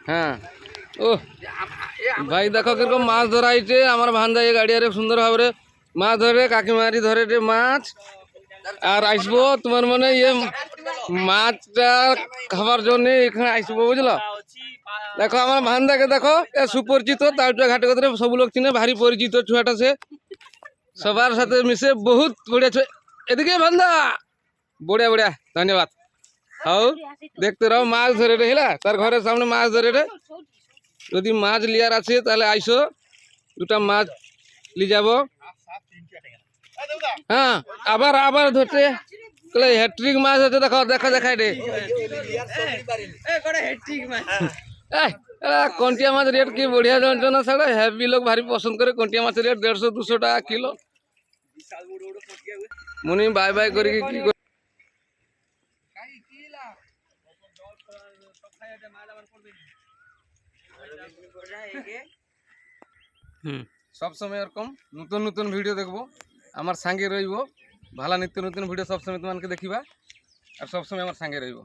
হ্যাঁ ও ভাই দেখো কিরকম মাছ ধরা হয়েছে। আমার ভান্ডা এই গাড়িয়ারে সুন্দর ভাবে মাছ ধরে কাকিমারি ধরে মাছ আর আসবো তোমার মানে ইয়ে মাছটা খাবার জন্য এখানে আসবো বুঝলো। দেখো আমার ভান্ডাকে দেখো এ সুপরিচিত তালটা ঘাটে কথা সব লোক চিনে ভারী পরিচিত ছুয়াটা সে সবার সাথে মিশে বহুত বড়িয়া ছুঁ। এদিকে ভান্ডা বড়িয়া বড়িয়া ধন্যবাদ। হাও দেখতে রहो মাছ ধরে রে হেলা তার ঘরের সামনে মাছ ধরে রে। যদি মাছ লিয়ার আছে তাহলে আইসো দুটা মাছ লি যাব। হ্যাঁ আবার আবার ধরতে হ্যাট্রিক মাছ আছে দেখো দেখা দেখাই রে। কন্টিয়া মাছ রেট কি বড়িয়া জানছো না সাড়ে হ্যাভি লোক ভারী পছন্দ করে কন্টিয়া মাছের রেট 150-200 টাকা কিলো। মুনি বাই বাই করি কি সব সময় এরকম নতুন নতুন ভিডিও দেখবো আমার সঙ্গে রইব। ভালো নিত্য নতুন ভিডিও সব সময় তোমাকে দেখিবা আর সব সময় আমার সঙ্গে রইব।